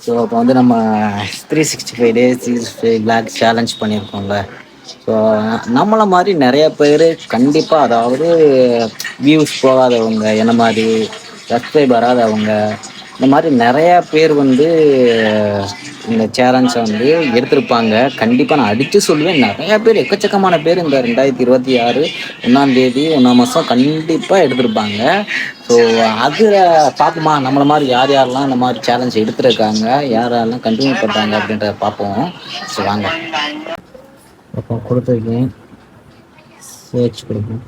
So அப்போ வந்து நம்ம 365 டேஸ் பிளாக் சேலஞ்ச் பண்ணியிருக்கோம்ல. ஸோ நம்மளை மாதிரி நிறைய பேர் கண்டிப்பாக, அதாவது வியூஸ் போகாதவங்க, என்ன மாதிரி சப்ஸ்கிரைப் வராதவங்க, இந்த மாதிரி நிறையா பேர் வந்து இந்த சேலஞ்சை வந்து எடுத்திருப்பாங்க. கண்டிப்பாக நான் அடித்து சொல்லுவேன், நிறையா பேர், எக்கச்சக்கமான பேர் இந்த 2026 1ஆம் தேதி 1ஆம் மாதம் கண்டிப்பாக எடுத்திருப்பாங்க. ஸோ அதில் பார்ப்போமா, நம்மளை மாதிரி யார் யாரெல்லாம் இந்த மாதிரி சேலஞ்ச் எடுத்துருக்காங்க, யார் யாரெல்லாம் கண்டினியூ பண்ணுறாங்க அப்படின்றத பார்ப்போம். ஸோ வாங்க அப்போ கொடுத்துருக்கேன், சர்ச் கொடுப்போம்.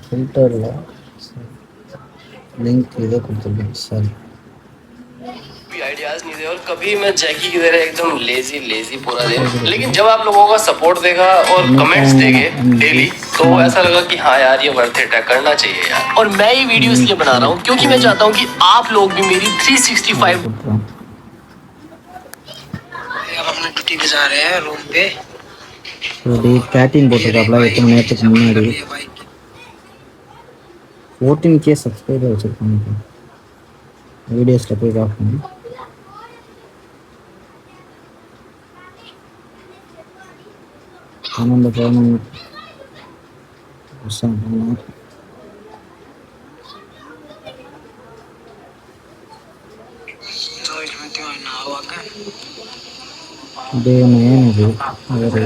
ஃபில்டரில் लिंक इधर கொடுத்துருக்கேன். சரி, आइडियाज नहीं थे और कभी मैं जैकी की तरह एकदम लेजी पूरा दिन, लेकिन जब आप लोगों का सपोर्ट देखा और कमेंट्स देखे डेली, तो ऐसा लगा कि हाँ यार ये वर्थ इट है, करना चाहिए यार। और मैं ये वीडियो इसलिए बना रहा हूँ क्योंकि मैं चाहता हूँ कि आप लोग भी मेरी 365 अपना ड्यूटी पे जा रहे हैं रूम पे। அப்படி பேட்டிங் போட்டிருக்காப்ல எத்தனை நேரத்துக்கு முன்னாடி 14K சப்ஸ்கிரைபர் வச்சுருக்காங்க. வீடியோஸில் போய் பார்க்கணும். ஆனால் இந்த பையன் डे 9 இது ஒரு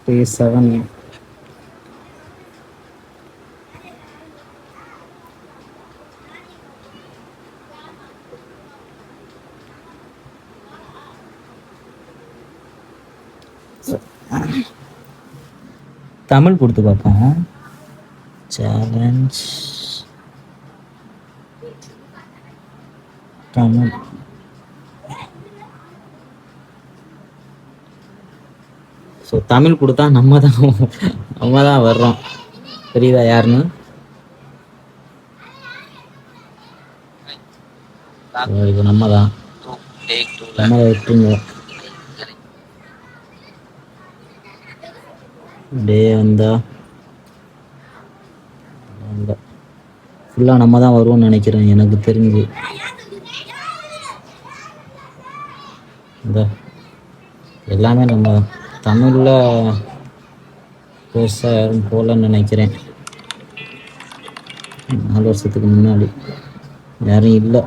டே 7. தமிழ் கொடுத்து பார்ப்போம். சேலஞ்ச் தமிழ். ஸோ தமிழ் கொடுத்தா நம்ம தான் வர்றோம். தெரியுதா யாருன்னு? இது நம்ம தான் விட்டுருங்க. டே வந்தா ஃபுல்லாக நம்ம தான் வருவோம்னு நினைக்கிறேன், எனக்கு தெரிஞ்சு. இந்த எல்லாமே நம்ம தமிழில் பெருசாக யாரும் போகலன்னு நினைக்கிறேன். 4 வருஷத்துக்கு முன்னாடி யாரும் இல்லை.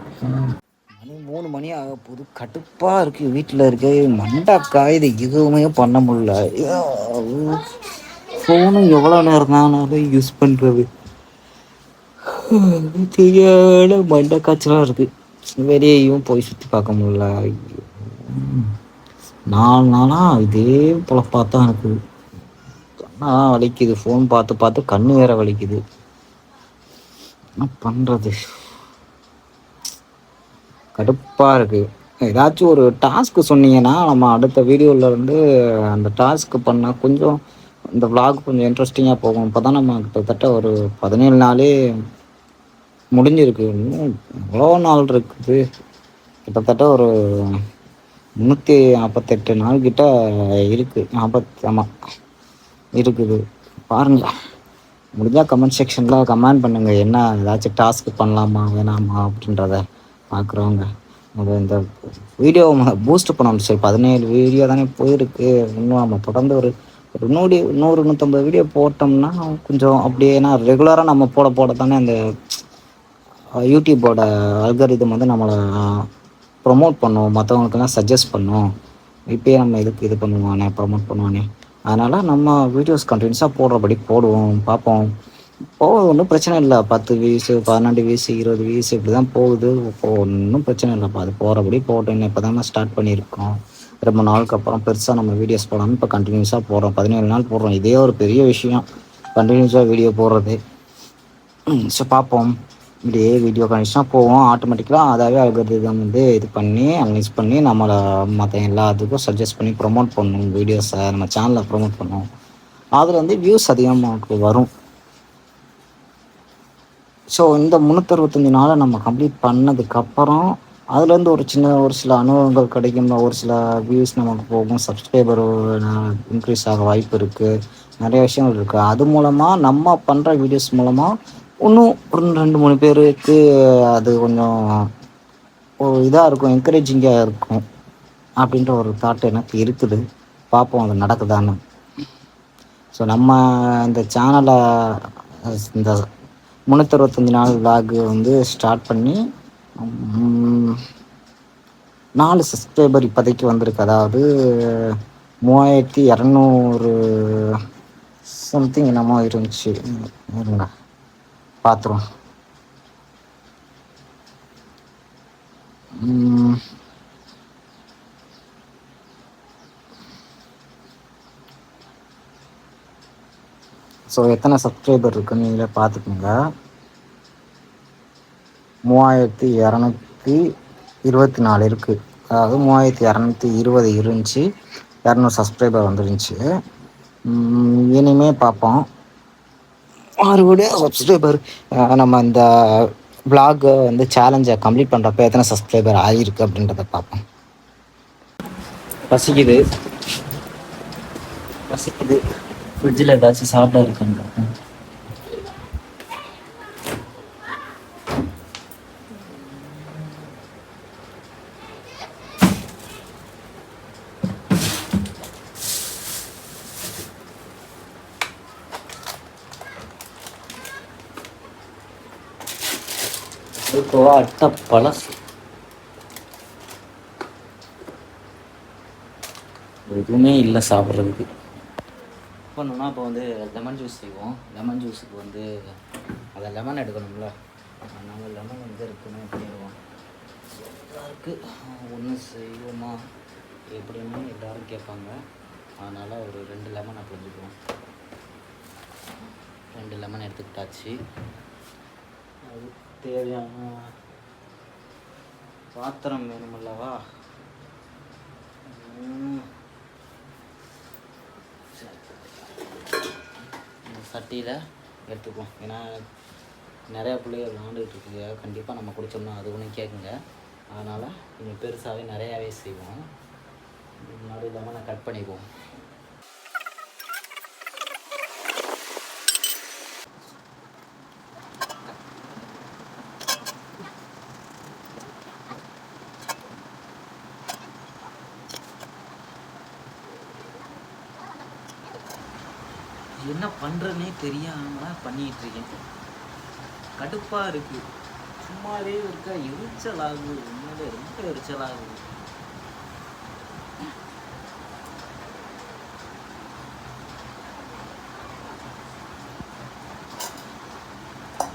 3 மணி ஆக போது, கடுப்பாக இருக்குது. வீட்டில் இருக்க மண்டாக்கா இது எதுவுமே பண்ண முடியல. ஃபோனும் எவ்வளோ நேரம் தானாலும் யூஸ் பண்ணுறது தெரியாத மண்டை காய்ச்சலாக இருக்குது. வெளியேயும் போய் சுற்றி பார்க்க முடியல. 4 நாளாக இதே பொழப்பாக தான் இருக்குது. கண்ணாதான் வலிக்குது, ஃபோன் பார்த்து பார்த்து கண்ணு வேற வலிக்குது. என்ன பண்ணுறது, கடுப்பாக இருக்குது. ஏதாச்சும் ஒரு டாஸ்க்கு சொன்னீங்கன்னா நம்ம அடுத்த வீடியோவில் வந்து அந்த டாஸ்க்கு பண்ணால் கொஞ்சம் இந்த vlog கொஞ்சம் இன்ட்ரெஸ்டிங்காக போகும். இப்போ தான் நம்ம கிட்டத்தட்ட ஒரு 17 நாளே முடிஞ்சிருக்கு. இன்னும் எவ்வளோ நாள் இருக்குது, கிட்டத்தட்ட ஒரு 348 நாள் கிட்ட இருக்குது. ஆமாம் இருக்குது. பாருங்கள், முடிஞ்சால் கமெண்ட் செக்ஷனில் கமெண்ட் பண்ணுங்கள், என்ன ஏதாச்சும் டாஸ்க்கு பண்ணலாமா வேணாமா அப்படின்றத பார்க்குறவங்க. இந்த வீடியோ பூஸ்ட் பண்ணணும். சரி, 17 வீடியோ தானே போயிருக்கு. இன்னும் நம்ம தொடர்ந்து ஒரு 100-150 வீடியோ போட்டோம்னா கொஞ்சம் அப்படியே, ஏன்னா ரெகுலராக நம்ம போட தானே அந்த யூடியூப்போட அல்காரிதம் வந்து நம்மளை ப்ரொமோட் பண்ணுவோம், மற்றவங்களுக்கெல்லாம் சஜஸ்ட் பண்ணுவோம். இப்போயே நம்ம இது பண்ணுவானே, ப்ரொமோட் பண்ணுவானே. அதனால் நம்ம வீடியோஸ் கண்டினியூஸாக போடுறபடி போடுவோம், பார்ப்போம். போகுது, ஒன்றும் பிரச்சனை இல்லை. 10 வியூஸு, 12 வியூஸு, 20 வியூஸு இப்படி தான் போகுது. ஒன்றும் பிரச்சனை இல்லைப்பா, அது போகிறபடி போட்டோன்னு இப்போ தான் ஸ்டார்ட் பண்ணியிருக்கோம். ரொம்ப நாளுக்கு அப்புறம் பெருசாக நம்ம வீடியோஸ் போடாமல் இப்போ கண்டினியூஸாக போடுறோம். 17 நாள் போடுறோம். இதே ஒரு பெரிய விஷயம், கண்டினியூஸாக வீடியோ போடுறது. ஸோ பார்ப்போம், இப்படியே வீடியோ கண்டினியூஸாக போவோம். ஆட்டோமேட்டிக்கலாக அதாவே அல்காரிதம் வந்து இது பண்ணி அனலைஸ் பண்ணி நம்மளை மற்ற எல்லாத்துக்கும் சஜஸ்ட் பண்ணி ப்ரொமோட் பண்ணணும். வீடியோஸை நம்ம சேனலில் ப்ரொமோட் பண்ணுவோம். அதில் வந்து வியூஸ் அதிகமாக வரும். ஸோ இந்த 365 நாளை நம்ம கம்ப்ளீட் பண்ணதுக்கப்புறம் அதுலேருந்து ஒரு சில அனுபவங்கள் கிடைக்கும், ஒரு சில வியூஸ் நமக்கு போகும், சப்ஸ்கிரைபர் இன்க்ரீஸ் ஆக வாய்ப்பு இருக்குது, நிறைய விஷயங்கள் இருக்குது. அது மூலமாக நம்ம பண்ணுற வீடியோஸ் மூலமாக இன்னும் ஒரு 2 3 பேருக்கு அது கொஞ்சம் ஒரு இதாக இருக்கும், என்கரேஜிங்காக இருக்கும் அப்படின்ற ஒரு தாட் எனக்கு இருக்குது. பார்ப்போம் அது நடக்குதான்னு. ஸோ நம்ம இந்த சேனலை இந்த 365 நாள் விலாகு வந்து ஸ்டார்ட் பண்ணி 4 சப்ஸ்கிரைபர் இப்போதைக்கு வந்திருக்கு. அதாவது 3200 சம்திங் என்னமோ இருந்துச்சு. இருங்க பார்த்துருவோம். ஸோ எத்தனை சப்ஸ்கிரைபர் இருக்குன்னு நீங்களே பார்த்துக்கோங்க. 3224 இருக்குது. அதாவது 3220 இருந்துச்சு, 200 சப்ஸ்கிரைபர் வந்துருந்துச்சு. இனிமேல் பார்ப்போம் மறுபடியும் சப்ஸ்கிரைபர் நம்ம இந்த விலாகை வந்து சேலஞ்சை கம்ப்ளீட் பண்ணுறப்ப எத்தனை சப்ஸ்கிரைபர் ஆகிருக்கு அப்படின்றத பார்ப்போம். பசிக்குது, ஃப்ரிட்ஜில் ஏதாச்சும் சாப்பிட இருக்குன்னு பார்ப்போம். அட்டை பழசு எதுவுமே இல்லை சாப்பிட்றதுக்கு. பண்ணோன்னா இப்போ வந்து லெமன் ஜூஸ் செய்வோம். லெமன் ஜூஸுக்கு வந்து அதை லெமன் எடுக்கணும்ல, அதனால் லெமன் வந்து இருக்குன்னு பண்ணிடுவோம். இருக்குது ஒன்று செய்வோமா எப்படின்னு எல்லோரும் கேட்பாங்க, அதனால் ஒரு 2 லெமனை புரிஞ்சுக்குவோம். 2 லெமன் எடுத்துக்கிட்டாச்சு. அது தேவையான பாத்திரம் வேணுமல்லவா, சட்டியில் எடுத்துக்குவோம். ஏன்னா நிறையா பிள்ளைகள் விளாண்டுட்டு இருக்குங்க, கண்டிப்பாக நம்ம குடித்தோம்னா அது ஒன்றும் கேட்குங்க. அதனால் கொஞ்சம் பெருசாகவே நிறையாவே செய்வோம். முன்னாடி லெமனை கட் பண்ணிக்குவோம். என்ன பண்ணுறதுனே தெரியாமல் பண்ணிகிட்ருக்கேன். கடுப்பாக இருக்குது, சும்மாவே இருக்க எரிச்சல் ஆகுது, உண்மையிலே ரொம்ப எரிச்சல் ஆகுது.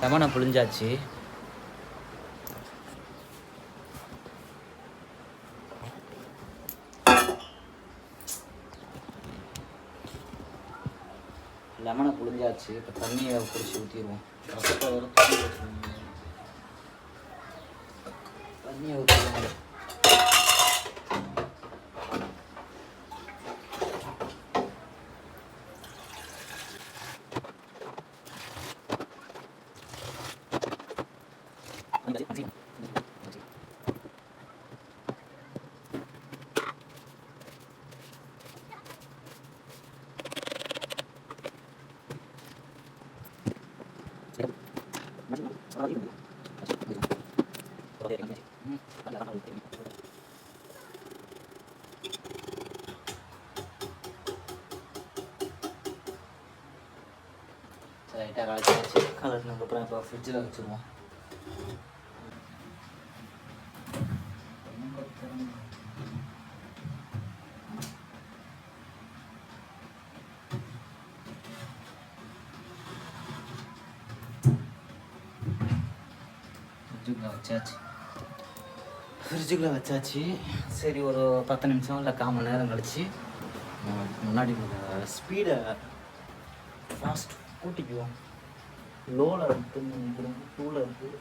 லெமனை புழிஞ்சாச்சு. லெமனை புழிஞ்சாச்சு. இப்போ தண்ணியை பிடிச்சி ஊற்றிடுவோம். தண்ணியை ஊற்றிடுவோம். லைட்டாக கலச்சாச்சு. கலர்னதுக்கப்புறம் இப்போ ஃப்ரிட்ஜில் வச்சுருவோம். ஃப்ரிட்ஜுக்குள்ளே வச்சாச்சு. சரி, ஒரு 10 நிமிஷம் இல்லை 1/4 மணி நேரம் கழிச்சு முன்னாடி ஸ்பீடை ஃபாஸ்ட் கூட்டிக்குவோம். லோவில் நினைக்கிறோம், 2ல் இருக்குது,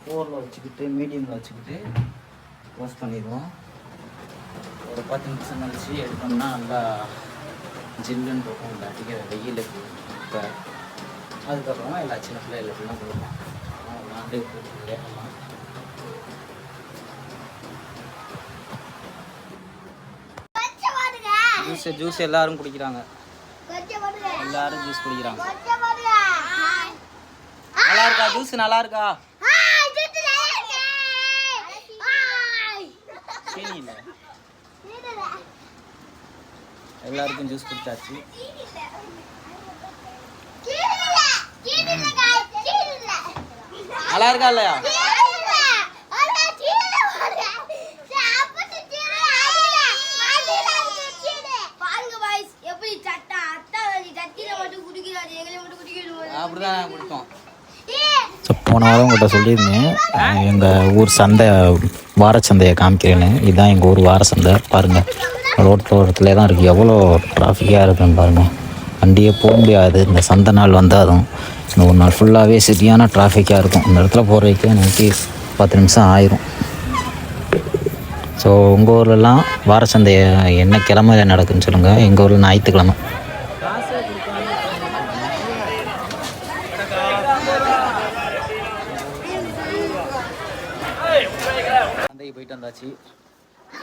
4ல் வச்சுக்கிட்டு மீடியமில் வச்சுக்கிட்டு க்ளோஸ் பண்ணிடுவோம். ஒரு 10 நிமிஷம் கழிச்சு எடுத்தோம்னா நல்லா ஜில்லுன்னு இருக்கும். இந்த அடிக்கிற வெயிலுக்கு இப்போ அதுக்கப்புறமா எல்லா சின்ன பிள்ளைகளுக்குலாம் கொடுப்போம். விளாண்டு வேகமாக ஜூஸ் எல்லாரும் குடிக்கிறாங்க. எல்லாரும் ஜூஸ் குடிக்கிறாங்க. நல்லா இருக்கா ஜூஸ்? நல்லா இருக்கா? எல்லாருக்கும் ஜூஸ் குடிச்சாச்சு. நல்லா இருக்கா இல்லையா? அப்படிதான் குடிப்போம். போன வாரம் உங்கள்கிட்ட சொல்லியிருந்தேன் எங்கள் ஊர் சந்தை வாரச்சந்தையை காமிக்கிறேன்னு. இதுதான் எங்கள் ஊர் வார சந்தை. பாருங்கள், ரோட்டோரத்துல தான் இருக்குது. எவ்வளோ டிராஃபிக்காக இருக்குன்னு பாருங்கள். வண்டியே போக முடியாது இந்த சந்தை நாள் வந்தால். அதுவும் இந்த ஒரு நாள் ஃபுல்லாகவே சரியான டிராஃபிக்காக இருக்கும். இந்த இடத்துல போகிறதுக்கே எனக்கு 10 நிமிஷம் ஆயிரும். ஸோ உங்கள் ஊர்லலாம் வார சந்தை என்ன கிழமை நடக்குதுன்னு சொல்லுங்கள். எங்கள் ஊரில் ஞாயிற்றுக்கிழமை. சந்தைக்கு போயிட்டு வந்தாச்சு.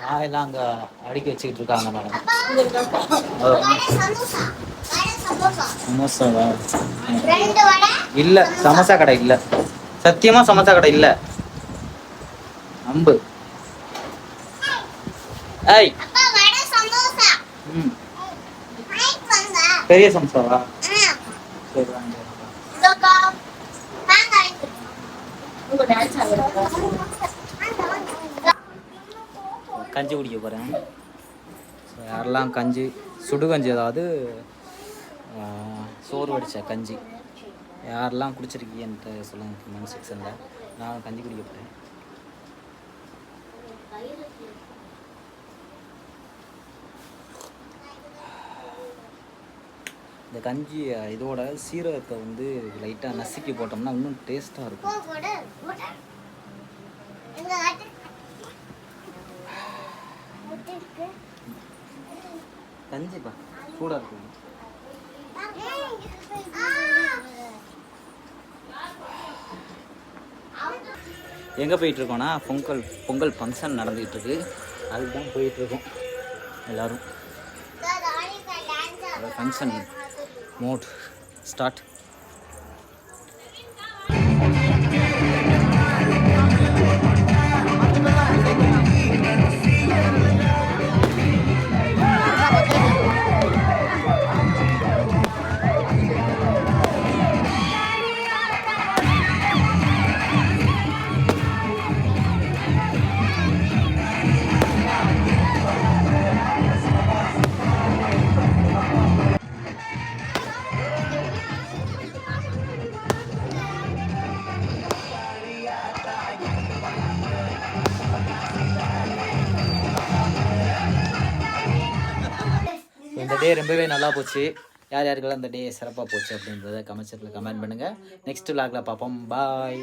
காயெல்லாம் அங்கே அடுக்கி வச்சுக்கிட்டு இருக்காங்க மேடம். சமோசாவா? இல்லை, சமோசா கடை இல்லை. சத்தியமாக சமோசா கடை இல்லை. அம்பு. ஏய், பெரிய சமோசாவா? சரி வாங்க. கஞ்சி குடிக்க போகிறேன். யாரெல்லாம் கஞ்சி, சுடுகஞ்சி, அதாவது சோறு வடித்த கஞ்சி யாரெல்லாம் குடிச்சிருக்கீங்கன்ட்டு சொல்லுங்கள் கமெண்ட் செக்ஷனில். நான் கஞ்சி குடிக்க போகிறேன். இந்த கஞ்சி இதோட சீரகத்தை வந்து லைட்டாக நசுக்கி போட்டோம்னா இன்னும் டேஸ்ட்டாக இருக்கும். கஞ்சிப்பா சூடாக இருக்கும். எங்கே போயிட்டுருக்கோன்னா பொங்கல் ஃபங்க்ஷன் நடந்துகிட்ருக்கு. அதுக்கு தான் போயிட்டுருக்கோம் எல்லோரும். Function mode start. இந்த டே ரொம்பவே நல்லா போச்சு. யார் யாருக்கெல்லாம் இந்த டே சிறப்பாக போச்சு அப்படின்றத கமெண்ட் செக்ஷனில் கமெண்ட் பண்ணுங்கள். நெக்ஸ்ட் விலாகில் பார்ப்போம். பாய்.